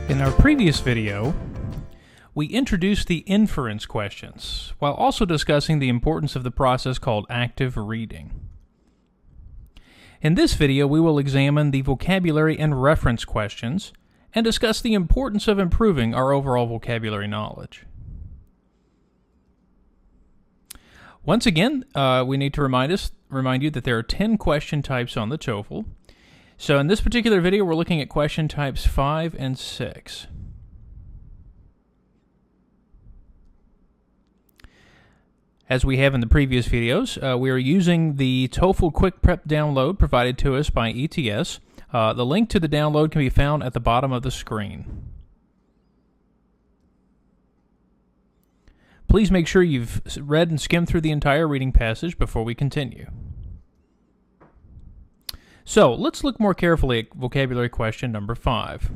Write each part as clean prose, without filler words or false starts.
In our previous video, we introduced the inference questions, while also discussing the importance of the process called active reading. In this video, we will examine the vocabulary and reference questions, and discuss the importance of improving our overall vocabulary knowledge. Once again, we need to remind you that there are 10 question types on the TOEFL. So in this particular video, we're looking at question types 5 and 6. As we have in the previous videos, we are using the TOEFL Quick Prep download provided to us by ETS. The link to the download can be found at the bottom of the screen. Please make sure you've read and skimmed through the entire reading passage before we continue. So, let's look more carefully at vocabulary question number 5.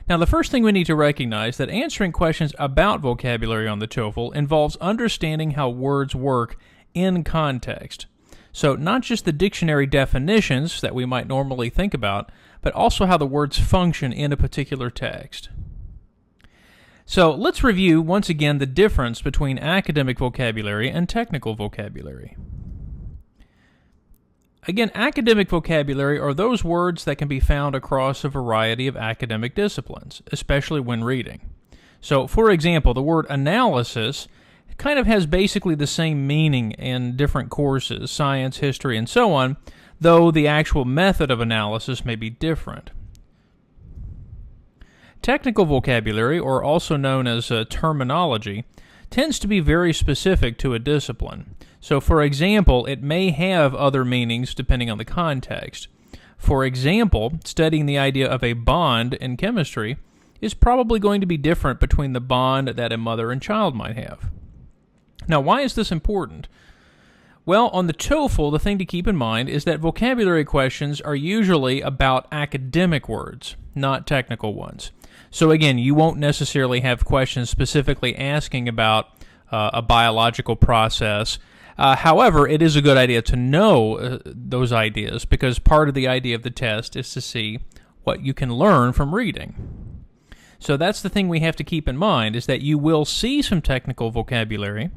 Now, the first thing we need to recognize that answering questions about vocabulary on the TOEFL involves understanding how words work in context. So, not just the dictionary definitions that we might normally think about, but also how the words function in a particular text. So, let's review once again the difference between academic vocabulary and technical vocabulary. Again, academic vocabulary are those words that can be found across a variety of academic disciplines, especially when reading. So, for example, the word analysis kind of has basically the same meaning in different courses, science, history, and so on, though the actual method of analysis may be different. Technical vocabulary, or also known as terminology, tends to be very specific to a discipline. So, for example, it may have other meanings depending on the context. For example, studying the idea of a bond in chemistry is probably going to be different between the bond that a mother and child might have. Now, why is this important? Well, on the TOEFL, the thing to keep in mind is that vocabulary questions are usually about academic words, not technical ones. So again, you won't necessarily have questions specifically asking about a biological process. However, it is a good idea to know those ideas, because part of the idea of the test is to see what you can learn from reading. So that's the thing we have to keep in mind, is that you will see some technical vocabulary,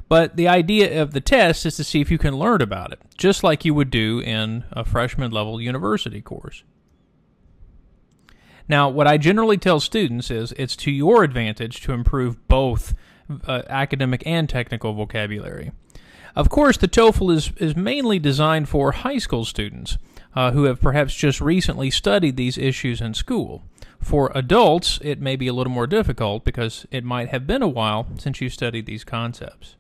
but the idea of the test is to see if you can learn about it, just like you would do in a freshman level university course. Now, what I generally tell students is it's to your advantage to improve both academic and technical vocabulary. Of course, the TOEFL is mainly designed for high school students who have perhaps just recently studied these issues in school. For adults, it may be a little more difficult because it might have been a while since you studied these concepts.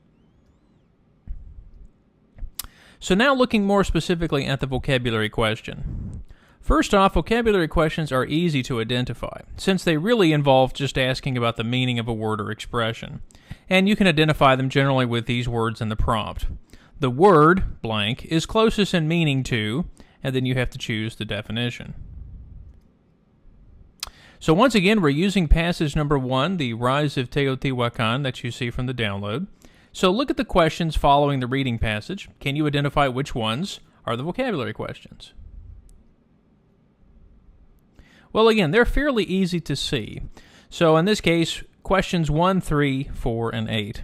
So now looking more specifically at the vocabulary question. First off, vocabulary questions are easy to identify, since they really involve just asking about the meaning of a word or expression, and you can identify them generally with these words in the prompt. The word, blank, is closest in meaning to, and then you have to choose the definition. So once again, we're using passage number 1, the Rise of Teotihuacán, that you see from the download. So look at the questions following the reading passage. Can you identify which ones are the vocabulary questions? Well, again, they're fairly easy to see. So in this case, questions 1, 3, 4, and 8.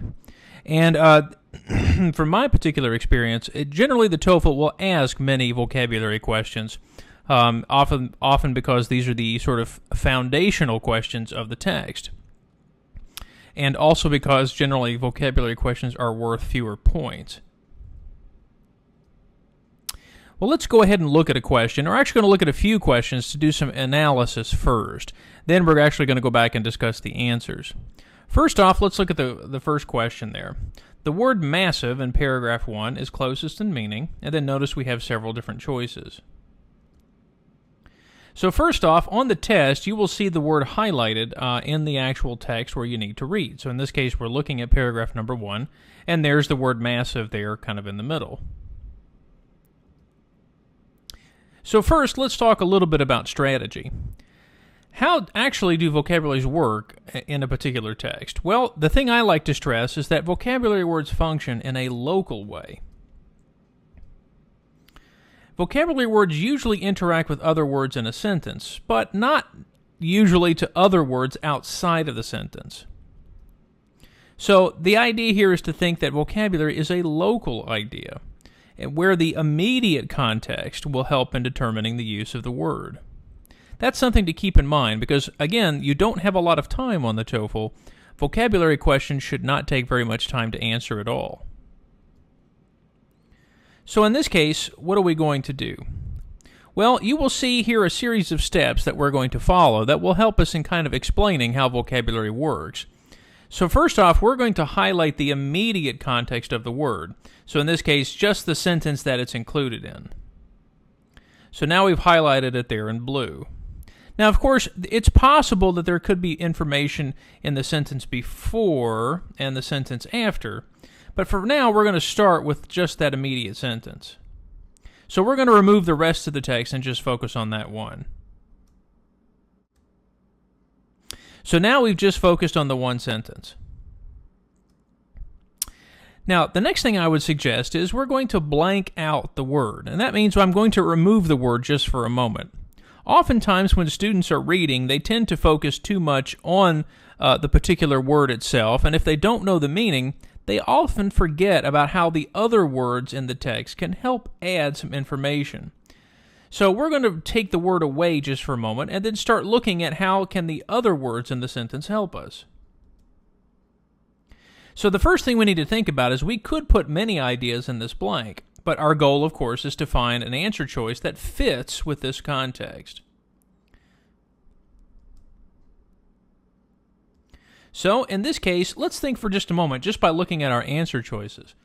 And from my particular experience, generally the TOEFL will ask many vocabulary questions, often because these are the sort of foundational questions of the text. And also because generally vocabulary questions are worth fewer points. Well, let's go ahead and look at a question. We're actually going to look at a few questions to do some analysis first. Then we're actually going to go back and discuss the answers. First off, let's look at the first question there. The word massive in paragraph 1 is closest in meaning, and then notice we have several different choices. So first off, on the test, you will see the word highlighted in the actual text where you need to read. So in this case, we're looking at paragraph number 1, and there's the word massive there kind of in the middle. So first, let's talk a little bit about strategy. How actually do vocabularies work in a particular text? Well, the thing I like to stress is that vocabulary words function in a local way. Vocabulary words usually interact with other words in a sentence, but not usually to other words outside of the sentence. So the idea here is to think that vocabulary is a local idea, where the immediate context will help in determining the use of the word. That's something to keep in mind because, again, you don't have a lot of time on the TOEFL. Vocabulary questions should not take very much time to answer at all. So in this case, what are we going to do? Well, you will see here a series of steps that we're going to follow that will help us in kind of explaining how vocabulary works. So first off, we're going to highlight the immediate context of the word. So in this case, just the sentence that it's included in. So now we've highlighted it there in blue. Now, of course, it's possible that there could be information in the sentence before and the sentence after, but for now, we're going to start with just that immediate sentence. So we're going to remove the rest of the text and just focus on that one. So now we've just focused on the one sentence. Now, the next thing I would suggest is we're going to blank out the word, and that means I'm going to remove the word just for a moment. Oftentimes, when students are reading, they tend to focus too much on the particular word itself, and if they don't know the meaning, they often forget about how the other words in the text can help add some information. So we're going to take the word away just for a moment and then start looking at how can the other words in the sentence help us. So the first thing we need to think about is we could put many ideas in this blank, but our goal, of course, is to find an answer choice that fits with this context. So in this case, let's think for just a moment, just by looking at our answer choices.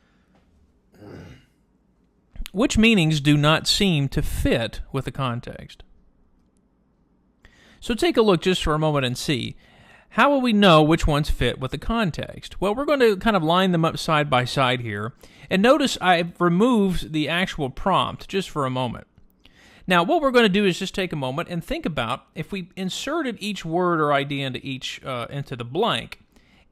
Which meanings do not seem to fit with the context? So take a look just for a moment and see. How will we know which ones fit with the context? Well, we're going to kind of line them up side by side here. And notice I've removed the actual prompt just for a moment. Now, what we're going to do is just take a moment and think about if we inserted each word or idea into the blank.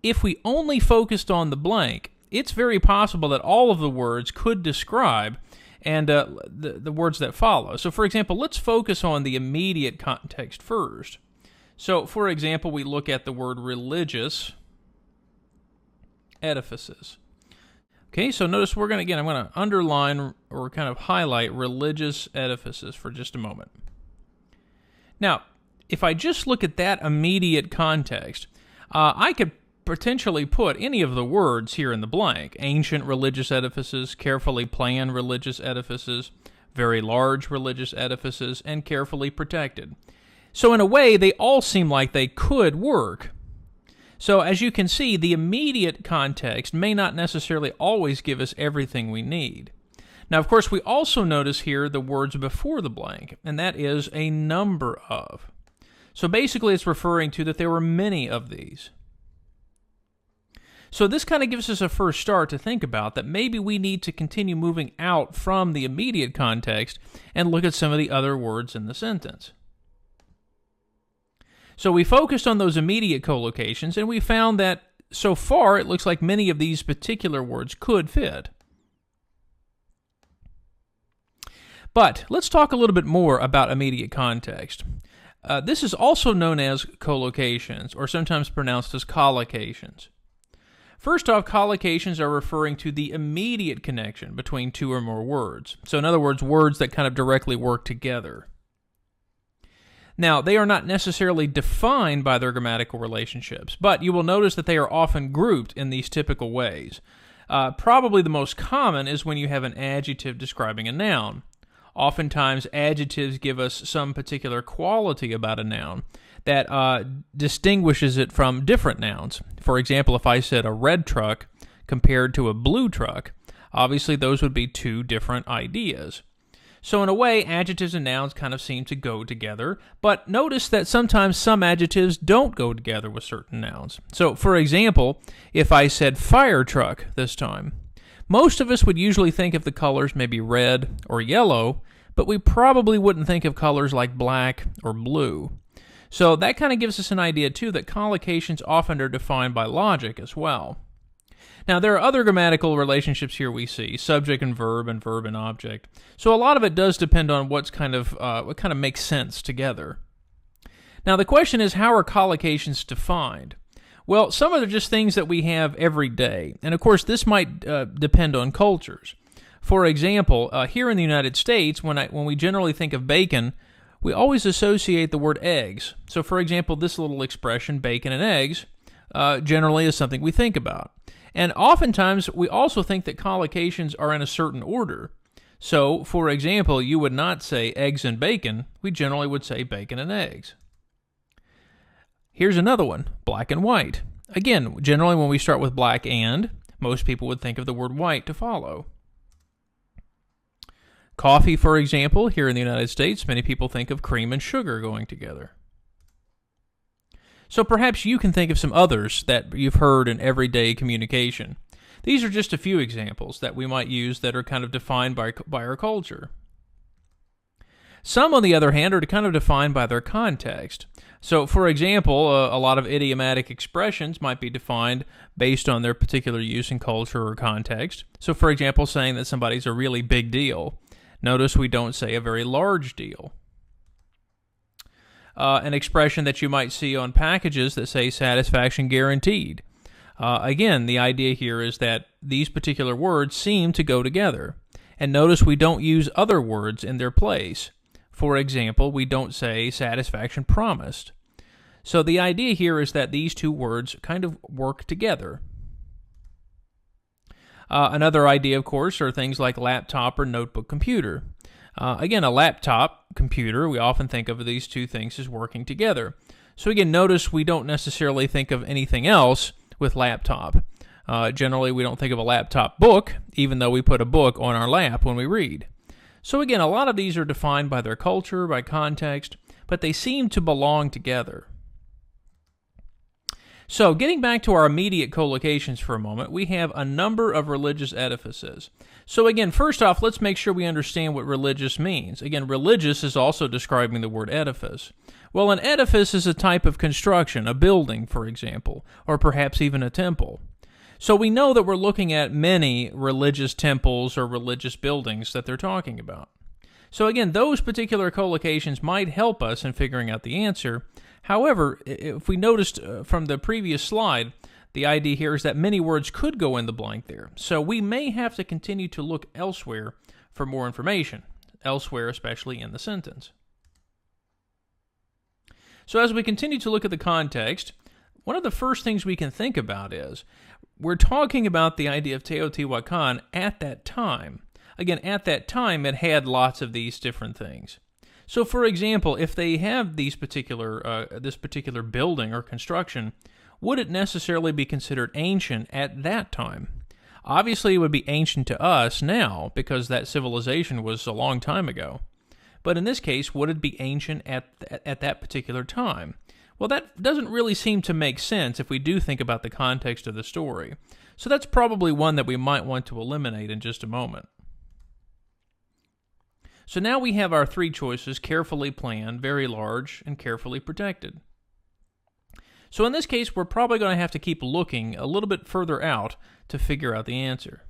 If we only focused on the blank, it's very possible that all of the words could describe and the words that follow. So, for example, let's focus on the immediate context first. So, for example, we look at the word religious edifices. Okay, so notice I'm going to underline or kind of highlight religious edifices for just a moment. Now, if I just look at that immediate context, I could potentially put any of the words here in the blank. Ancient religious edifices, carefully planned religious edifices, very large religious edifices, and carefully protected. So in a way, they all seem like they could work. So as you can see, the immediate context may not necessarily always give us everything we need. Now, of course, we also notice here the words before the blank, and that is a number of. So basically, it's referring to that there were many of these. So this kind of gives us a first start to think about that maybe we need to continue moving out from the immediate context and look at some of the other words in the sentence. So we focused on those immediate collocations, and we found that so far it looks like many of these particular words could fit. But let's talk a little bit more about immediate context. This is also known as collocations, or sometimes pronounced as collocations. First off, collocations are referring to the immediate connection between two or more words. So in other words, words that kind of directly work together. Now, they are not necessarily defined by their grammatical relationships, but you will notice that they are often grouped in these typical ways. Probably the most common is when you have an adjective describing a noun. Oftentimes, adjectives give us some particular quality about a noun that distinguishes it from different nouns. For example, if I said a red truck compared to a blue truck, obviously those would be two different ideas. So in a way, adjectives and nouns kind of seem to go together, but notice that sometimes some adjectives don't go together with certain nouns. So for example, if I said fire truck this time, most of us would usually think of the colors maybe red or yellow, but we probably wouldn't think of colors like black or blue. So that kind of gives us an idea too that collocations often are defined by logic as well. Now, there are other grammatical relationships here we see, subject and verb and object. So a lot of it does depend on what kind of makes sense together. Now, the question is, how are collocations defined? Well, some are just things that we have every day, and of course, this might depend on cultures. For example, here in the United States, when we generally think of bacon, we always associate the word eggs. So, for example, this little expression, bacon and eggs, generally is something we think about. And oftentimes, we also think that collocations are in a certain order. So, for example, you would not say eggs and bacon. We generally would say bacon and eggs. Here's another one, black and white. Again, generally when we start with black and, most people would think of the word white to follow. Coffee, for example, here in the United States, many people think of cream and sugar going together. So perhaps you can think of some others that you've heard in everyday communication. These are just a few examples that we might use that are kind of defined by our culture. Some, on the other hand, are kind of defined by their context. So, for example, a lot of idiomatic expressions might be defined based on their particular use in culture or context. So, for example, saying that somebody's a really big deal. Notice we don't say a very large deal. An expression that you might see on packages that say satisfaction guaranteed. Again, the idea here is that these particular words seem to go together. And notice we don't use other words in their place. For example, we don't say satisfaction promised. So the idea here is that these two words kind of work together. Another idea, of course, are things like laptop or notebook computer. Again, a laptop computer, we often think of these two things as working together. So again, notice we don't necessarily think of anything else with laptop. Generally, we don't think of a laptop book, even though we put a book on our lap when we read. So again, a lot of these are defined by their culture, by context, but they seem to belong together. So getting back to our immediate collocations for a moment, we have a number of religious edifices. So again, first off, let's make sure we understand what religious means. Again, religious is also describing the word edifice. Well, an edifice is a type of construction, a building, for example, or perhaps even a temple. So we know that we're looking at many religious temples or religious buildings that they're talking about. So again, those particular collocations might help us in figuring out the answer. However, if we noticed from the previous slide, the idea here is that many words could go in the blank there. So we may have to continue to look elsewhere for more information, elsewhere especially in the sentence. So as we continue to look at the context, one of the first things we can think about is we're talking about the idea of Teotihuacán at that time. Again, at that time, it had lots of these different things. So, for example, if they have this particular building or construction, would it necessarily be considered ancient at that time? Obviously, it would be ancient to us now because that civilization was a long time ago. But in this case, would it be ancient at that particular time? Well, that doesn't really seem to make sense if we do think about the context of the story. So that's probably one that we might want to eliminate in just a moment. So now we have our three choices: carefully planned, very large, and carefully protected. So in this case, we're probably going to have to keep looking a little bit further out to figure out the answer.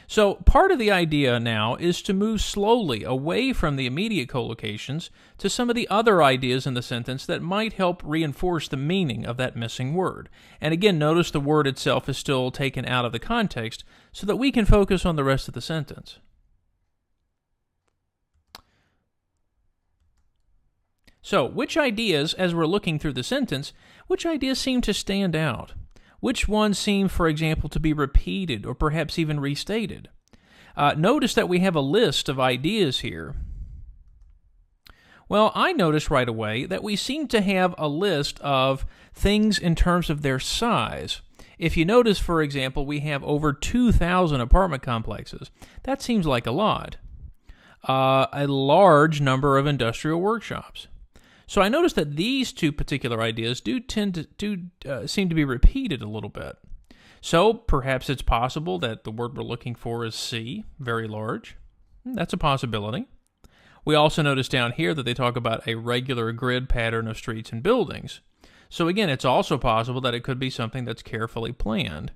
So part of the idea now is to move slowly away from the immediate collocations to some of the other ideas in the sentence that might help reinforce the meaning of that missing word. And again, notice the word itself is still taken out of the context so that we can focus on the rest of the sentence. So, which ideas, as we're looking through the sentence, which ideas seem to stand out? Which ones seem, for example, to be repeated or perhaps even restated? Notice that we have a list of ideas here. Well, I noticed right away that we seem to have a list of things in terms of their size. If you notice, for example, we have over 2,000 apartment complexes. That seems like a lot. A large number of industrial workshops. So I noticed that these two particular ideas do seem to be repeated a little bit. So perhaps it's possible that the word we're looking for is C, very large. That's a possibility. We also notice down here that they talk about a regular grid pattern of streets and buildings. So again, it's also possible that it could be something that's carefully planned.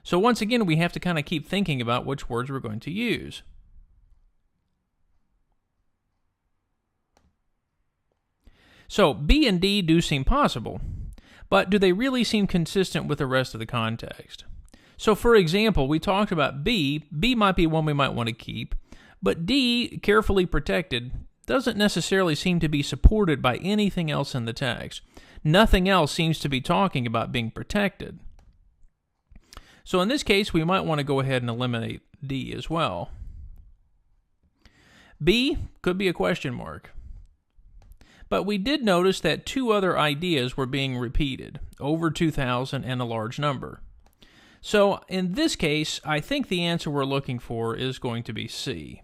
So once again, we have to kind of keep thinking about which words we're going to use. So B and D do seem possible, but do they really seem consistent with the rest of the context? So for example, we talked about B. B might be one we might want to keep, but D, carefully protected, doesn't necessarily seem to be supported by anything else in the text. Nothing else seems to be talking about being protected. So in this case, we might want to go ahead and eliminate D as well. B could be a question mark. But we did notice that two other ideas were being repeated, over 2,000 and a large number. So in this case, I think the answer we're looking for is going to be C.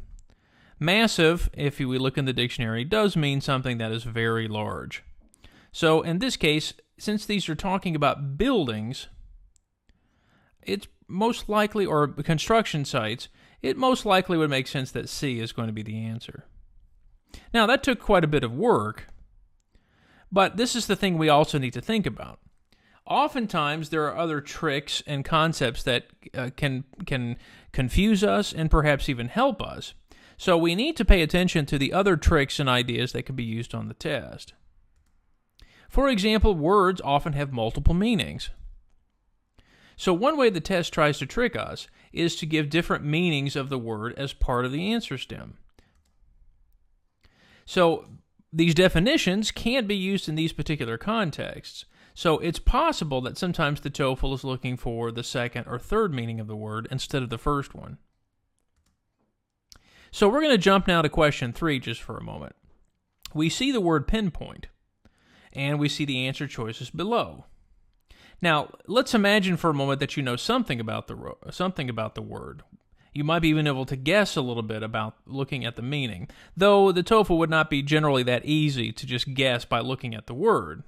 Massive, if we look in the dictionary, does mean something that is very large. So in this case, since these are talking about buildings, it's most likely, or construction sites, it most likely would make sense that C is going to be the answer. Now, that took quite a bit of work, but this is the thing we also need to think about. Oftentimes, there are other tricks and concepts that can confuse us and perhaps even help us. So we need to pay attention to the other tricks and ideas that can be used on the test. For example, words often have multiple meanings. So one way the test tries to trick us is to give different meanings of the word as part of the answer stem. So these definitions can't be used in these particular contexts. So it's possible that sometimes the TOEFL is looking for the second or third meaning of the word instead of the first one. So we're going to jump now to question 3 just for a moment. We see the word pinpoint, and we see the answer choices below. Now, let's imagine for a moment that you know something about the word. You might be even able to guess a little bit about looking at the meaning, though the TOEFL would not be generally that easy to just guess by looking at the word.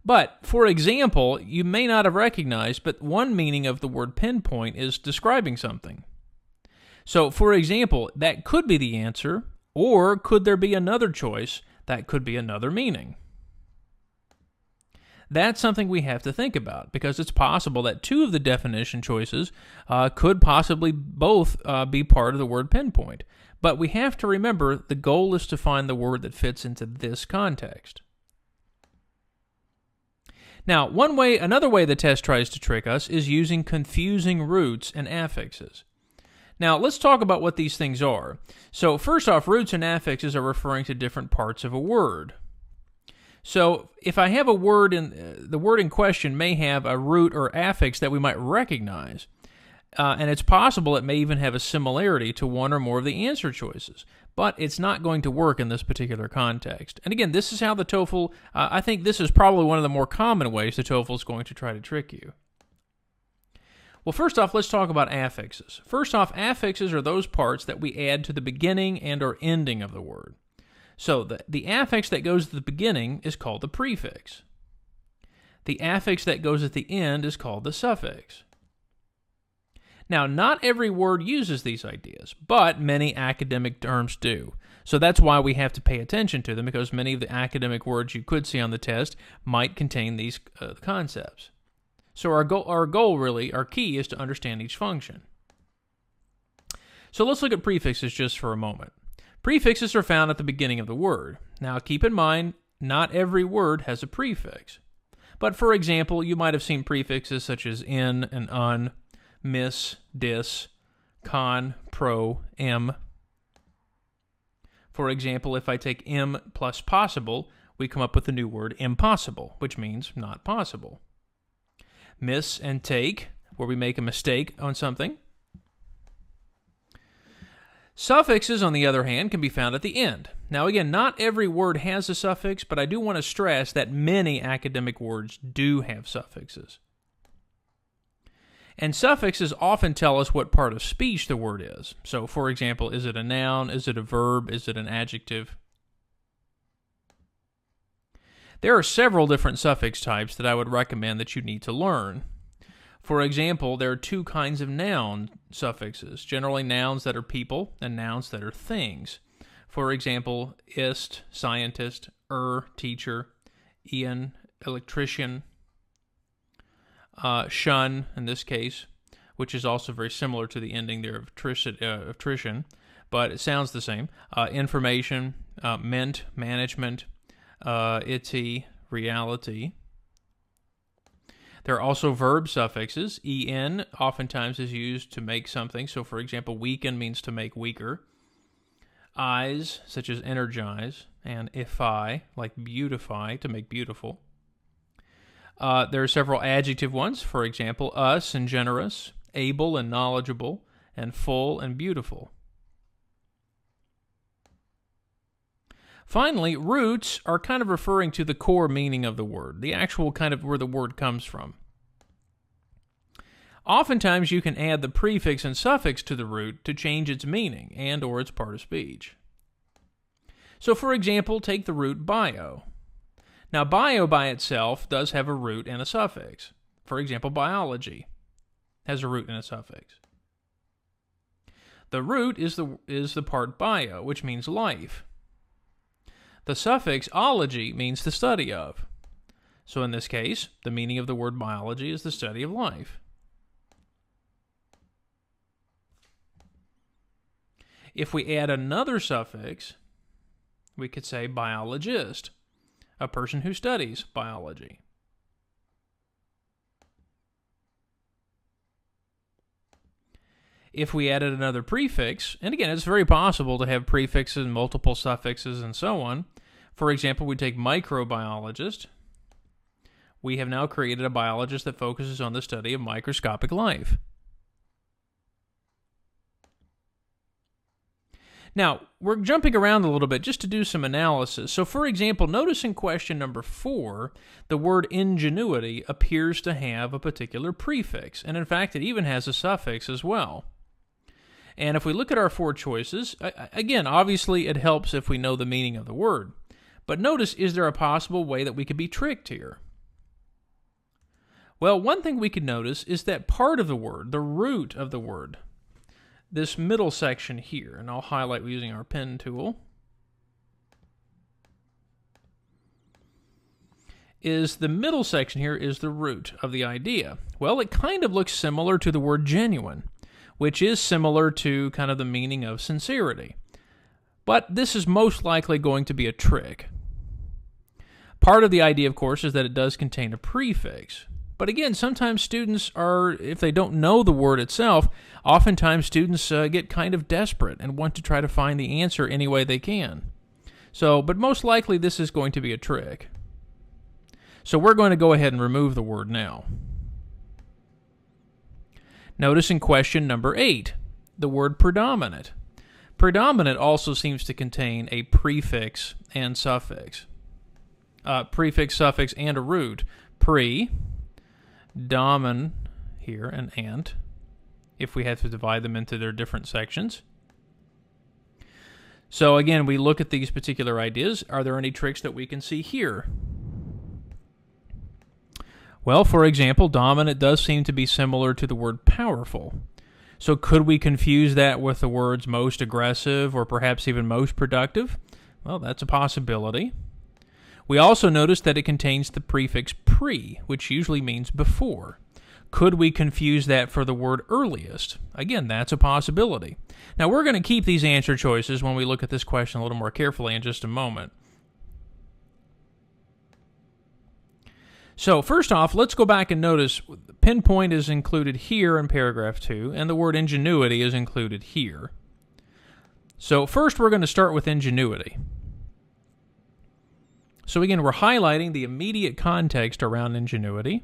But, for example, you may not have recognized, but one meaning of the word pinpoint is describing something. So, for example, that could be the answer, or could there be another choice that could be another meaning? That's something we have to think about, because it's possible that two of the definition choices could possibly both be part of the word pinpoint. But we have to remember the goal is to find the word that fits into this context. Now, another way the test tries to trick us is using confusing roots and affixes. Now, let's talk about what these things are. So, first off, roots and affixes are referring to different parts of a word. So, if I have a word, the word in question may have a root or affix that we might recognize, and it's possible it may even have a similarity to one or more of the answer choices, but it's not going to work in this particular context. And again, this is how the TOEFL, I think this is probably one of the more common ways the TOEFL is going to try to trick you. Well, first off, let's talk about affixes. First off, affixes are those parts that we add to the beginning and or ending of the word. So the affix that goes at the beginning is called the prefix. The affix that goes at the end is called the suffix. Now, not every word uses these ideas, but many academic terms do. So that's why we have to pay attention to them, because many of the academic words you could see on the test might contain these concepts. So our goal really, our key is to understand each function. So let's look at prefixes just for a moment. Prefixes are found at the beginning of the word. Now keep in mind, not every word has a prefix. But for example, you might have seen prefixes such as in and un, miss, dis, con, pro, m. For example, if I take m plus possible, we come up with the new word impossible, which means not possible. Miss and take, where we make a mistake on something. Suffixes, on the other hand, can be found at the end. Now again, not every word has a suffix, but I do want to stress that many academic words do have suffixes. And suffixes often tell us what part of speech the word is. So, for example, is it a noun? Is it a verb? Is it an adjective? There are several different suffix types that I would recommend that you need to learn. For example, there are two kinds of noun suffixes, generally nouns that are people and nouns that are things. For example, ist, scientist, teacher, Ian, electrician, shun, in this case, which is also very similar to the ending there of trition, but it sounds the same. Information, meant, management, iti, reality. There are also verb suffixes. En oftentimes is used to make something. So, for example, weaken means to make weaker. Eyes, such as energize, and ify, like beautify, to make beautiful. There are several adjective ones. For example, us and generous, able and knowledgeable, and full and beautiful. Finally, roots are kind of referring to the core meaning of the word, the actual kind of where the word comes from. Oftentimes, you can add the prefix and suffix to the root to change its meaning and or its part of speech. So, for example, take the root bio. Now, bio by itself does have a root and a suffix. For example, biology has a root and a suffix. The root is the part bio, which means life. The suffix ology means the study of. So in this case, the meaning of the word biology is the study of life. If we add another suffix, we could say biologist, a person who studies biology. If we added another prefix, and again, it's very possible to have prefixes and multiple suffixes and so on. For example, we take microbiologist. We have now created a biologist that focuses on the study of microscopic life. Now, we're jumping around a little bit just to do some analysis. So, for example, notice in question number 4, the word ingenuity appears to have a particular prefix. And in fact, it even has a suffix as well. And if we look at our 4 choices, again, obviously it helps if we know the meaning of the word. But notice, is there a possible way that we could be tricked here? Well, one thing we could notice is that part of the word, the root of the word, this middle section here, and I'll highlight using our pen tool, is the middle section here is the root of the idea. Well, it kind of looks similar to the word genuine, which is similar to kind of the meaning of sincerity. But this is most likely going to be a trick. Part of the idea, of course, is that it does contain a prefix. But again, sometimes students are, if they don't know the word itself, oftentimes students get kind of desperate and want to try to find the answer any way they can. So, but most likely this is going to be a trick. So we're going to go ahead and remove the word now. Notice in question number 8, the word predominant. Predominant also seems to contain a prefix and suffix. Prefix, suffix, and a root. Pre, domin here, and ant, if we had to divide them into their different sections. So again, we look at these particular ideas. Are there any tricks that we can see here? Well, for example, dominant does seem to be similar to the word powerful. So could we confuse that with the words most aggressive or perhaps even most productive? Well, that's a possibility. We also notice that it contains the prefix pre, which usually means before. Could we confuse that for the word earliest? Again, that's a possibility. Now, we're going to keep these answer choices when we look at this question a little more carefully in just a moment. So first off, let's go back and notice pinpoint is included here in paragraph 2, and the word ingenuity is included here. So first we're going to start with ingenuity. So again, we're highlighting the immediate context around ingenuity.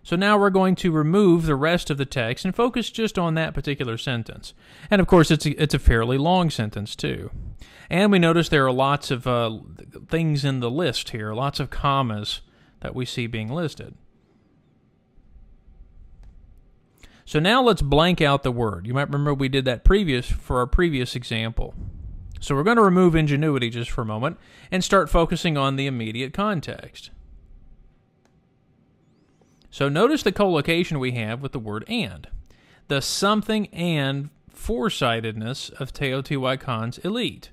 So now we're going to remove the rest of the text and focus just on that particular sentence. And of course, it's a fairly long sentence too. And we notice there are lots of things in the list here, lots of commas that we see being listed. So now let's blank out the word. You might remember we did that for our previous example. So we're going to remove ingenuity just for a moment and start focusing on the immediate context. So notice the collocation we have with the word and. The something and foresightedness of Teotihuacán's elite.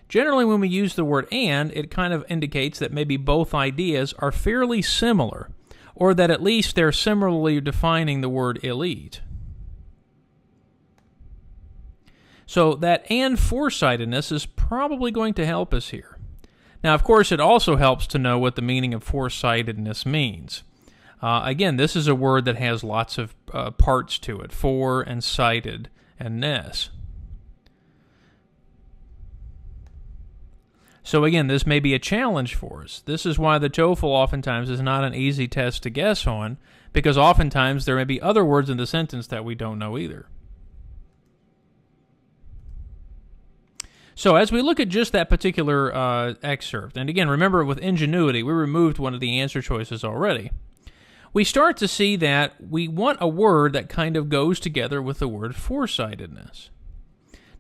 Generally, when we use the word and, it kind of indicates that maybe both ideas are fairly similar, or that at least they're similarly defining the word elite. So that and foresightedness is probably going to help us here. Now, of course, it also helps to know what the meaning of foresightedness means. Again, this is a word that has lots of parts to it, fore and sighted and ness. So again, this may be a challenge for us. This is why the TOEFL oftentimes is not an easy test to guess on, because oftentimes there may be other words in the sentence that we don't know either. So as we look at just that particular excerpt, and again, remember with ingenuity, we removed one of the answer choices already, we start to see that we want a word that kind of goes together with the word foresightedness.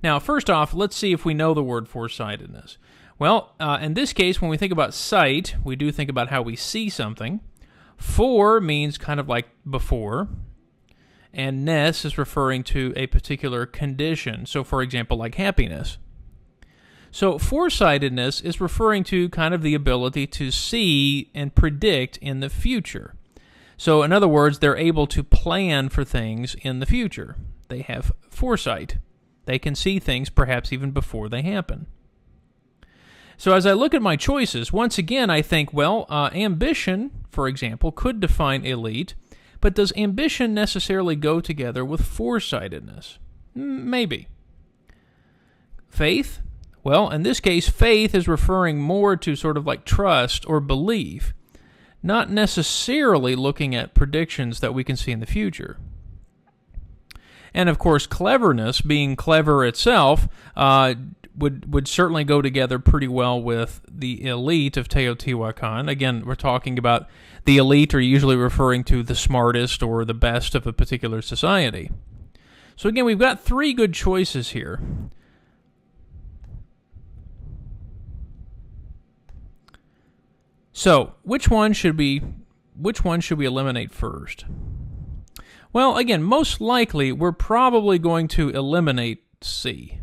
Now, first off, let's see if we know the word foresightedness. Well, in this case, when we think about sight, we do think about how we see something. Fore means kind of like before, and ness is referring to a particular condition. So, for example, like happiness. So, foresightedness is referring to kind of the ability to see and predict in the future. So, in other words, they're able to plan for things in the future. They have foresight. They can see things perhaps even before they happen. So as I look at my choices, once again I think, well, ambition, for example, could define elite, but does ambition necessarily go together with foresightedness? Maybe. Faith? Well, in this case, faith is referring more to sort of like trust or belief, not necessarily looking at predictions that we can see in the future. And of course, cleverness, being clever itself, would certainly go together pretty well with the elite of Teotihuacán. Again, we're talking about the elite are usually referring to the smartest or the best of a particular society. So again, we've got three good choices here. So, which one should we eliminate first? Well, again, most likely we're probably going to eliminate C.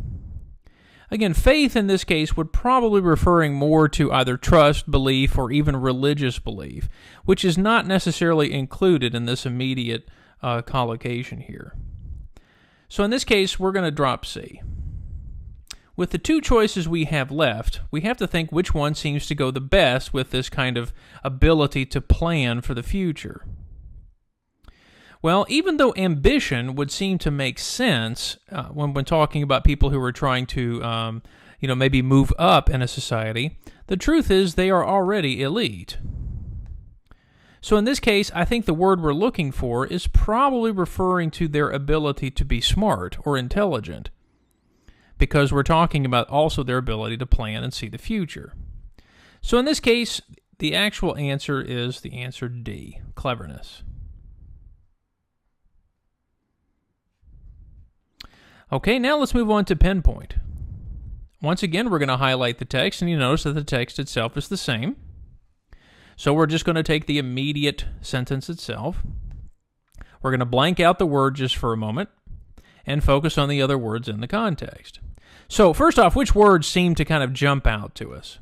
Again, faith in this case would probably be referring more to either trust, belief, or even religious belief, which is not necessarily included in this immediate collocation here. So in this case, we're going to drop C. With the two choices we have left, we have to think which one seems to go the best with this kind of ability to plan for the future. Well, even though ambition would seem to make sense when talking about people who are trying to, maybe move up in a society, the truth is they are already elite. So in this case, I think the word we're looking for is probably referring to their ability to be smart or intelligent, because we're talking about also their ability to plan and see the future. So in this case, the actual answer is the answer D, cleverness. Okay, now let's move on to pinpoint. Once again, we're going to highlight the text, and you notice that the text itself is the same. So we're just going to take the immediate sentence itself. We're going to blank out the word just for a moment and focus on the other words in the context. So first off, which words seem to kind of jump out to us?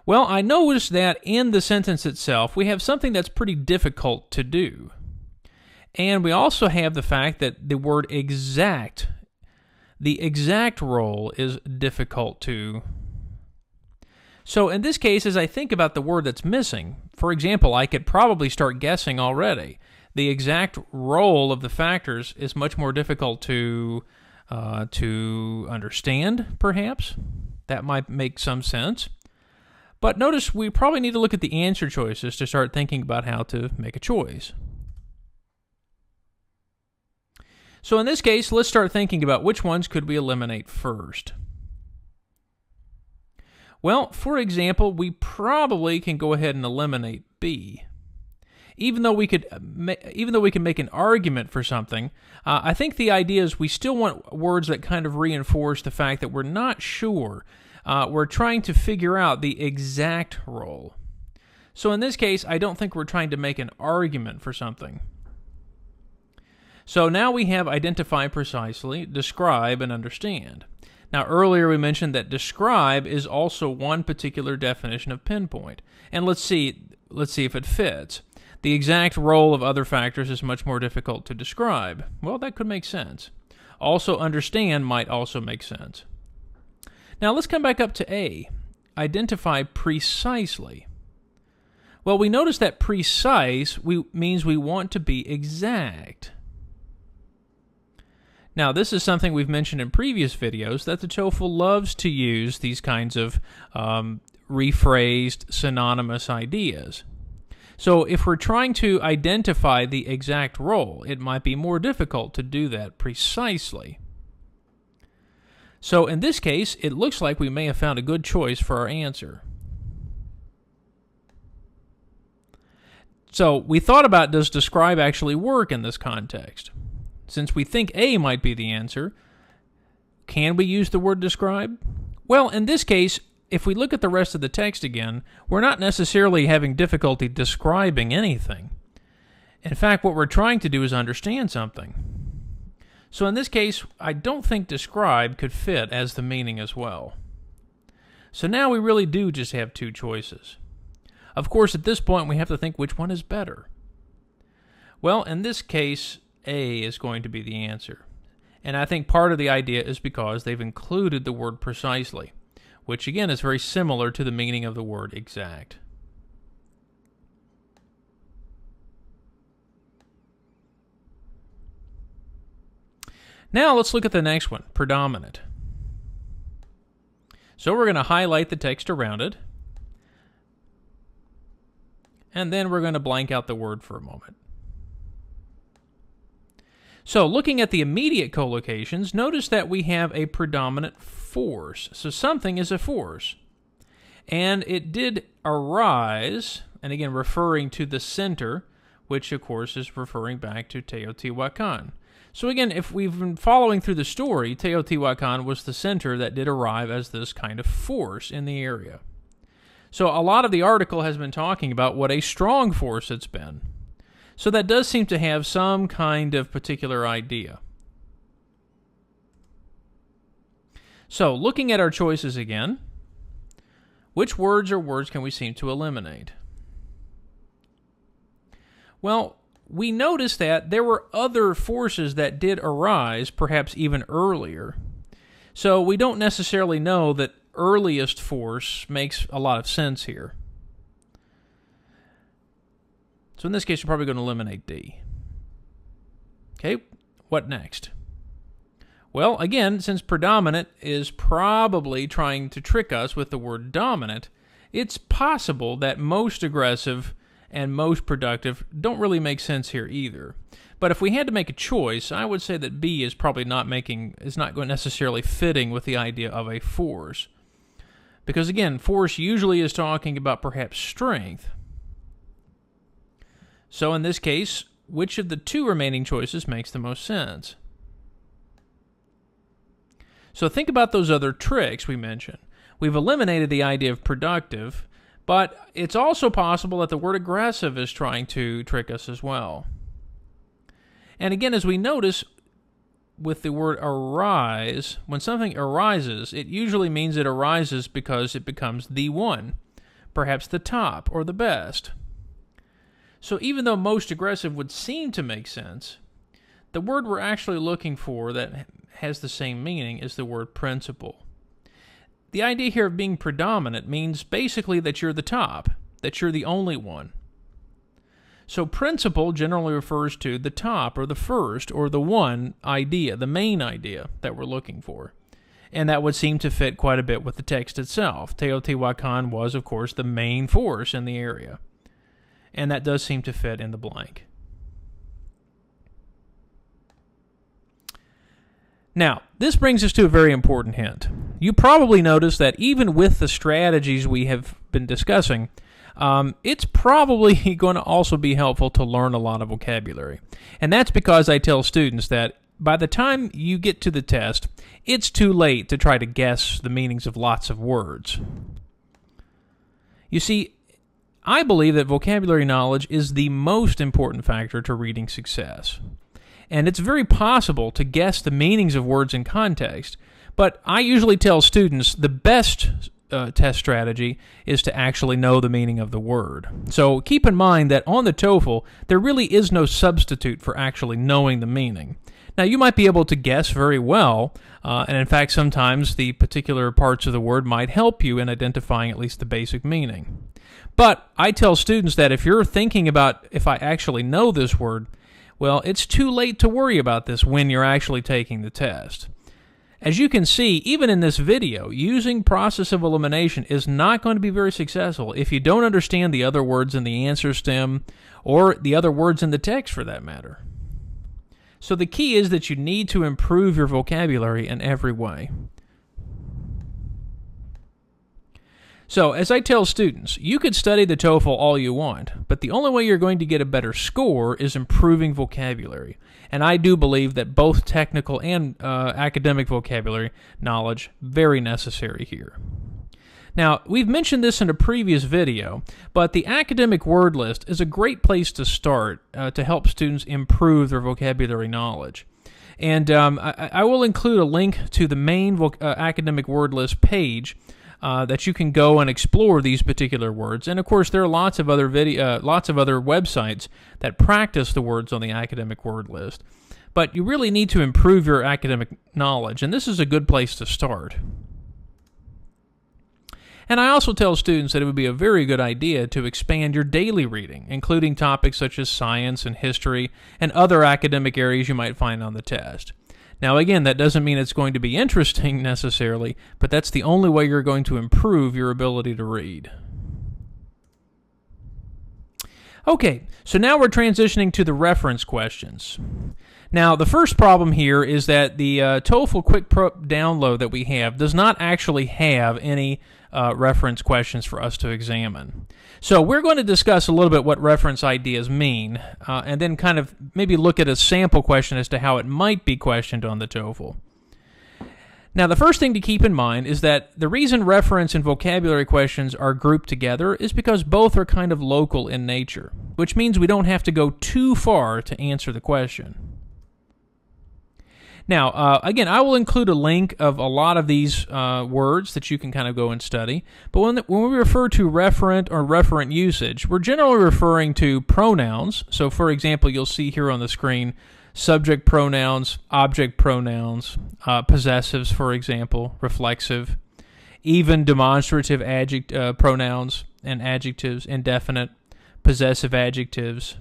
Well, I noticed that in the sentence itself, we have something that's pretty difficult to do. And we also have the fact that the word exact, the exact role is difficult to. So in this case, as I think about the word that's missing, for example, I could probably start guessing already. The exact role of the factors is much more difficult to understand, perhaps. That might make some sense. But notice we probably need to look at the answer choices to start thinking about how to make a choice. So in this case, let's start thinking about which ones could we eliminate first. Well, for example, we probably can go ahead and eliminate B. Even though we can make an argument for something, I think the idea is we still want words that kind of reinforce the fact that we're not sure. We're trying to figure out the exact role. So in this case, I don't think we're trying to make an argument for something. So now we have identify precisely, describe, and understand. Now earlier we mentioned that describe is also one particular definition of pinpoint. And let's see if it fits. The exact role of other factors is much more difficult to describe. Well, that could make sense. Also understand might also make sense. Now let's come back up to A. identify precisely? Well, we notice that precise means we want to be exact. Now, this is something we've mentioned in previous videos, that the TOEFL loves to use these kinds of rephrased, synonymous ideas. So if we're trying to identify the exact role, it might be more difficult to do that precisely. So in this case, it looks like we may have found a good choice for our answer. So we thought about, does describe actually work in this context? Since we think A might be the answer, can we use the word describe? Well, in this case, if we look at the rest of the text again, we're not necessarily having difficulty describing anything. In fact, what we're trying to do is understand something. So in this case, I don't think describe could fit as the meaning as well. So now we really do just have two choices. Of course, at this point, we have to think which one is better. Well, in this case, A is going to be the answer. And I think part of the idea is because they've included the word precisely, which again is very similar to the meaning of the word exact. Now let's look at the next one, predominant. So we're going to highlight the text around it, and then we're going to blank out the word for a moment. So looking at the immediate collocations, notice that we have a predominant force. So something is a force. And it did arise, and again referring to the center, which of course is referring back to Teotihuacán. So again, if we've been following through the story, Teotihuacán was the center that did arrive as this kind of force in the area. So a lot of the article has been talking about what a strong force it's been. So that does seem to have some kind of particular idea. So looking at our choices again, which words or words can we seem to eliminate? Well, we noticed that there were other forces that did arise, perhaps even earlier. So we don't necessarily know that earliest force makes a lot of sense here. So in this case, we're probably going to eliminate D. Okay, what next? Well, again, since predominant is probably trying to trick us with the word dominant, it's possible that most aggressive and most productive don't really make sense here either. But if we had to make a choice, I would say that B is probably not necessarily fitting with the idea of a force. Because again, force usually is talking about perhaps strength. So in this case, which of the two remaining choices makes the most sense? So think about those other tricks we mentioned. We've eliminated the idea of productive, but it's also possible that the word aggressive is trying to trick us as well. And again, as we notice with the word arise, when something arises, it usually means it arises because it becomes the one, perhaps the top or the best. So even though most aggressive would seem to make sense, the word we're actually looking for that has the same meaning is the word principal. The idea here of being predominant means basically that you're the top, that you're the only one. So principal generally refers to the top or the first or the one idea, the main idea that we're looking for. And that would seem to fit quite a bit with the text itself. Teotihuacán was, of course, the main force in the area. And that does seem to fit in the blank. Now, this brings us to a very important hint. You probably noticed that even with the strategies we have been discussing, it's probably going to also be helpful to learn a lot of vocabulary. And that's because I tell students that by the time you get to the test, it's too late to try to guess the meanings of lots of words. You see, I believe that vocabulary knowledge is the most important factor to reading success. And it's very possible to guess the meanings of words in context, but I usually tell students the best test strategy is to actually know the meaning of the word. So keep in mind that on the TOEFL, there really is no substitute for actually knowing the meaning. Now, you might be able to guess very well, and in fact, sometimes the particular parts of the word might help you in identifying at least the basic meaning. But I tell students that if you're thinking about if I actually know this word, well, it's too late to worry about this when you're actually taking the test. As you can see, even in this video, using process of elimination is not going to be very successful if you don't understand the other words in the answer stem or the other words in the text for that matter. So the key is that you need to improve your vocabulary in every way. So, as I tell students, you could study the TOEFL all you want, but the only way you're going to get a better score is improving vocabulary. And I do believe that both technical and academic vocabulary knowledge very necessary here. Now, we've mentioned this in a previous video, but the academic word list is a great place to start to help students improve their vocabulary knowledge. And I will include a link to the main academic word list page that you can go and explore these particular words. And of course, there are lots of other websites that practice the words on the academic word list. But you really need to improve your academic knowledge, and this is a good place to start. And I also tell students that it would be a very good idea to expand your daily reading, including topics such as science and history and other academic areas you might find on the test. Now, again, that doesn't mean it's going to be interesting necessarily, but that's the only way you're going to improve your ability to read. Okay, so now we're transitioning to the reference questions. Now, the first problem here is that the TOEFL Quick Prep download that we have does not actually have any reference questions for us to examine. So we're going to discuss a little bit what reference ideas mean, and then kind of maybe look at a sample question as to how it might be questioned on the TOEFL. Now, the first thing to keep in mind is that the reason reference and vocabulary questions are grouped together is because both are kind of local in nature, which means we don't have to go too far to answer the question. Now, again, I will include a link of a lot of these words that you can kind of go and study. But when we refer to referent or referent usage, we're generally referring to pronouns. So, for example, you'll see here on the screen subject pronouns, object pronouns, possessives, for example, reflexive, even demonstrative pronouns and adjectives, indefinite, possessive adjectives.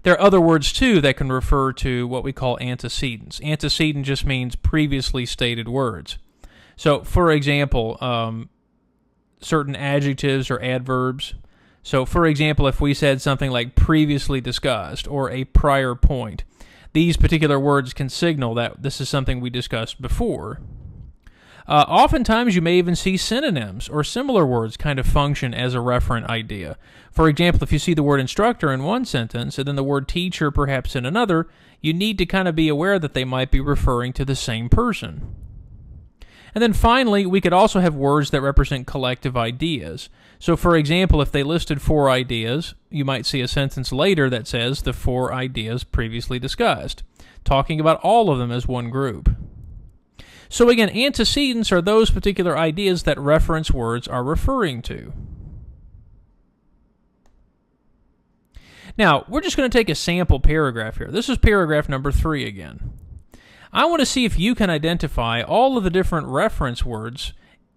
There are other words, too, that can refer to what we call antecedents. Antecedent just means previously stated words. So, for example, certain adjectives or adverbs. So, for example, if we said something like previously discussed or a prior point, these particular words can signal that this is something we discussed before. Oftentimes, you may even see synonyms or similar words kind of function as a referent idea. For example, if you see the word instructor in one sentence and then the word teacher perhaps in another, you need to kind of be aware that they might be referring to the same person. And then finally, we could also have words that represent collective ideas. So, for example, if they listed 4 ideas, you might see a sentence later that says the 4 ideas previously discussed, talking about all of them as one group. So again, antecedents are those particular ideas that reference words are referring to. Now, we're just going to take a sample paragraph here. This is paragraph number 3 again. I want to see if you can identify all of the different reference words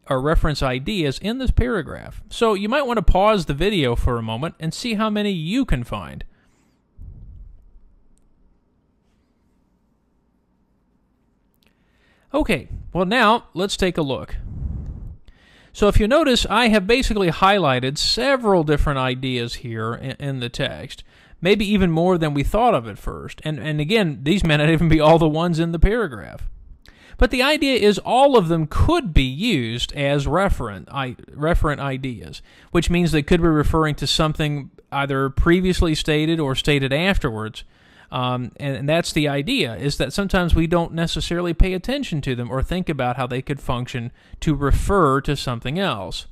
or reference ideas in this paragraph. So you might want to pause the video for a moment and see how many you can find. Okay, well now, let's take a look. So if you notice, I have basically highlighted several different ideas here in the text, maybe even more than we thought of at first. And again, these may not even be all the ones in the paragraph. But the idea is all of them could be used as referent ideas, which means they could be referring to something either previously stated or stated afterwards. And that's the idea, is that sometimes we don't necessarily pay attention to them or think about how they could function to refer to something else.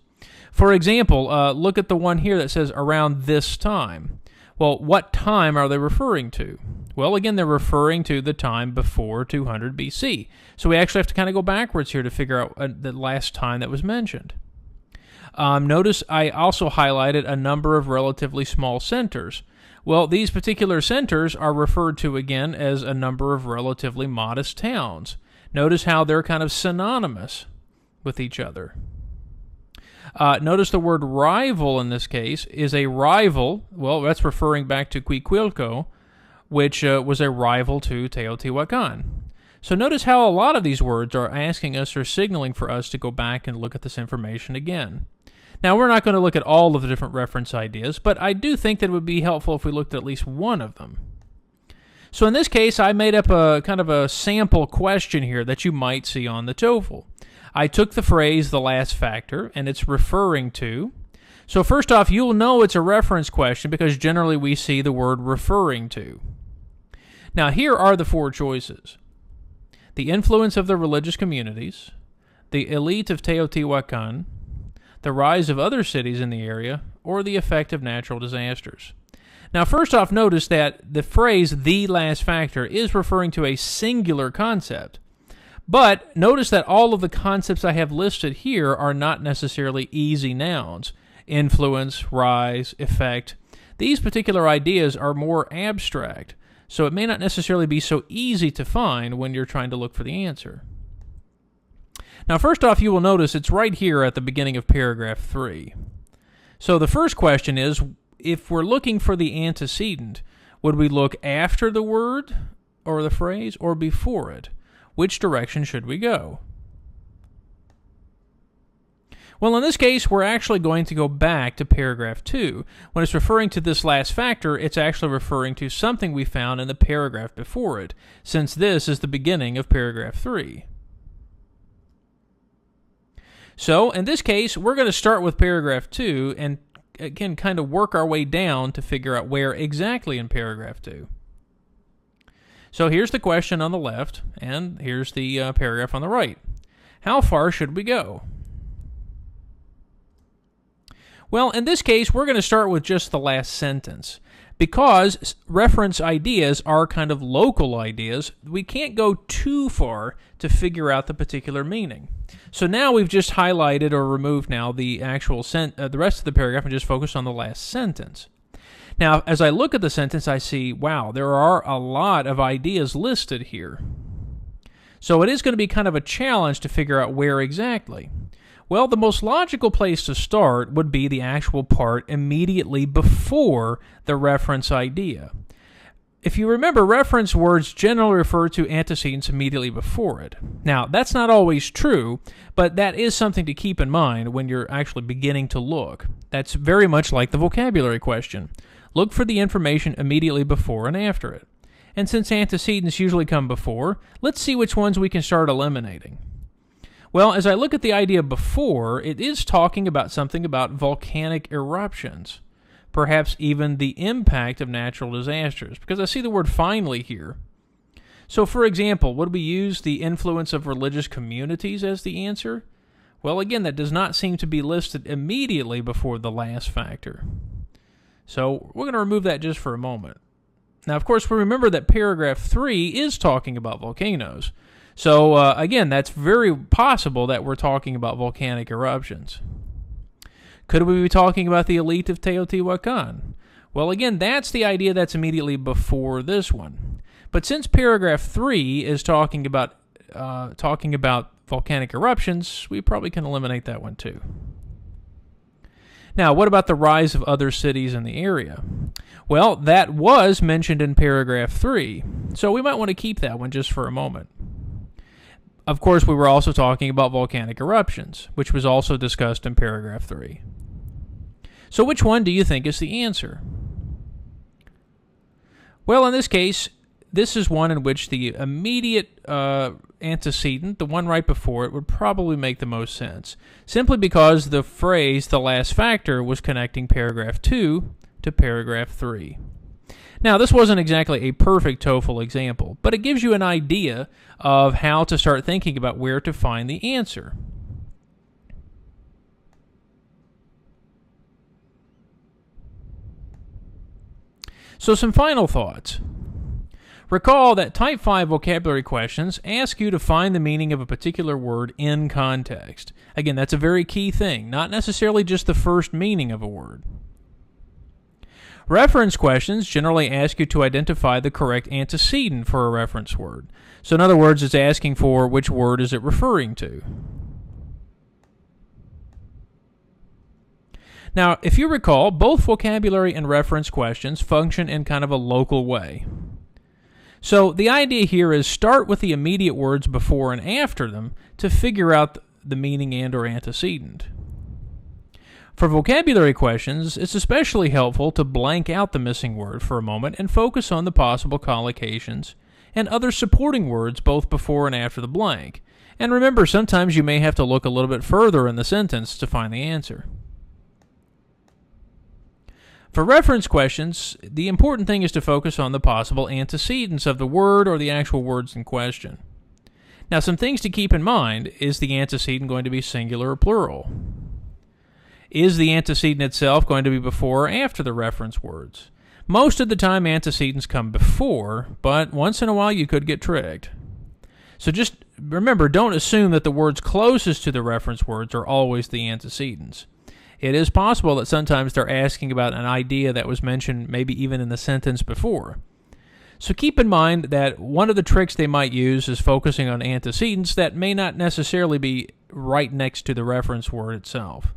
For example, look at the one here that says around this time. Well, what time are they referring to? Well, again, they're referring to the time before 200 BC. So we actually have to kind of go backwards here to figure out the last time that was mentioned. Notice I also highlighted a number of relatively small centers. Well, these particular centers are referred to again as a number of relatively modest towns. Notice how they're kind of synonymous with each other. Notice the word rival in this case is a rival. Well, that's referring back to Quiquilco, which was a rival to Teotihuacán. So notice how a lot of these words are asking us or signaling for us to go back and look at this information again. Now, we're not going to look at all of the different reference ideas, but I do think that it would be helpful if we looked at least one of them. So in this case, I made up a kind of a sample question here that you might see on the TOEFL. I took the phrase, the last factor, and it's referring to. So first off, you'll know it's a reference question because generally we see the word referring to. Now, here are the four choices. The influence of the religious communities, the elite of Teotihuacán, the rise of other cities in the area, or the effect of natural disasters. Now, first off, notice that the phrase, the last factor, is referring to a singular concept. But notice that all of the concepts I have listed here are not necessarily easy nouns. Influence, rise, effect. These particular ideas are more abstract, so it may not necessarily be so easy to find when you're trying to look for the answer. Now, first off, you will notice it's right here at the beginning of paragraph 3. So the first question is, if we're looking for the antecedent, would we look after the word or the phrase or before it? Which direction should we go? Well, in this case, we're actually going to go back to paragraph 2. When it's referring to this last factor, it's actually referring to something we found in the paragraph before it, since this is the beginning of paragraph 3. So, in this case, we're going to start with paragraph 2 and, again, kind of work our way down to figure out where exactly in paragraph 2. So here's the question on the left, and here's the paragraph on the right. How far should we go? Well, in this case, we're going to start with just the last sentence. Because reference ideas are kind of local ideas, we can't go too far to figure out the particular meaning. So now we've just highlighted or removed now the actual the rest of the paragraph and just focused on the last sentence. Now, as I look at the sentence, I see, wow, there are a lot of ideas listed here. So it is going to be kind of a challenge to figure out where exactly. Well, the most logical place to start would be the actual part immediately before the reference idea. If you remember, reference words generally refer to antecedents immediately before it. Now, that's not always true, but that is something to keep in mind when you're actually beginning to look. That's very much like the vocabulary question. Look for the information immediately before and after it. And since antecedents usually come before, let's see which ones we can start eliminating. Well, as I look at the idea before, it is talking about something about volcanic eruptions, perhaps even the impact of natural disasters, because I see the word finally here. So, for example, would we use the influence of religious communities as the answer? Well, again, that does not seem to be listed immediately before the last factor. So we're going to remove that just for a moment. Now, of course, we remember that paragraph 3 is talking about volcanoes. So, again, that's very possible that we're talking about volcanic eruptions. Could we be talking about the elite of Teotihuacán? Well, again, that's the idea that's immediately before this one. But since paragraph 3 is talking about volcanic eruptions, we probably can eliminate that one too. Now, what about the rise of other cities in the area? Well, that was mentioned in paragraph 3, so we might want to keep that one just for a moment. Of course, we were also talking about volcanic eruptions, which was also discussed in paragraph 3. So which one do you think is the answer? Well, in this case, this is one in which the immediate antecedent, the one right before it, would probably make the most sense, simply because the phrase, the last factor, was connecting paragraph 2 to paragraph 3. Now, this wasn't exactly a perfect TOEFL example, but it gives you an idea of how to start thinking about where to find the answer. So some final thoughts. Recall that Type 5 vocabulary questions ask you to find the meaning of a particular word in context. Again, that's a very key thing, not necessarily just the first meaning of a word. Reference questions generally ask you to identify the correct antecedent for a reference word. So in other words, it's asking for which word is it referring to. Now, if you recall, both vocabulary and reference questions function in kind of a local way. So the idea here is start with the immediate words before and after them to figure out the meaning and or antecedent. For vocabulary questions, it's especially helpful to blank out the missing word for a moment and focus on the possible collocations and other supporting words both before and after the blank. And remember, sometimes you may have to look a little bit further in the sentence to find the answer. For reference questions, the important thing is to focus on the possible antecedents of the word or the actual words in question. Now, some things to keep in mind: is the antecedent going to be singular or plural? Is the antecedent itself going to be before or after the reference words? Most of the time, antecedents come before, but once in a while you could get tricked. So just remember, don't assume that the words closest to the reference words are always the antecedents. It is possible that sometimes they're asking about an idea that was mentioned maybe even in the sentence before. So keep in mind that one of the tricks they might use is focusing on antecedents that may not necessarily be right next to the reference word itself.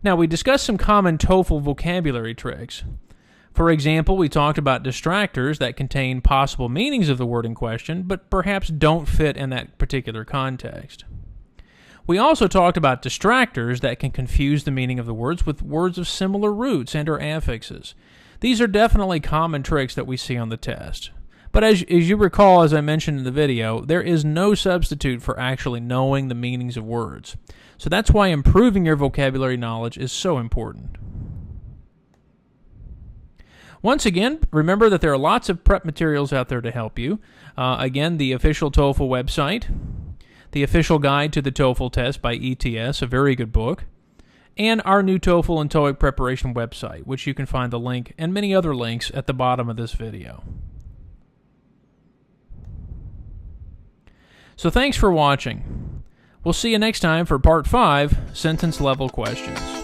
Now, we discussed some common TOEFL vocabulary tricks. For example, we talked about distractors that contain possible meanings of the word in question, but perhaps don't fit in that particular context. We also talked about distractors that can confuse the meaning of the words with words of similar roots and or affixes. These are definitely common tricks that we see on the test. But as you recall, as I mentioned in the video, there is no substitute for actually knowing the meanings of words. So that's why improving your vocabulary knowledge is so important. Once again, remember that there are lots of prep materials out there to help you. Again, the official TOEFL website, the official guide to the TOEFL test by ETS, a very good book, and our new TOEFL and TOEIC preparation website, which you can find the link and many other links at the bottom of this video. So thanks for watching. We'll see you next time for Part 5, Sentence Level Questions.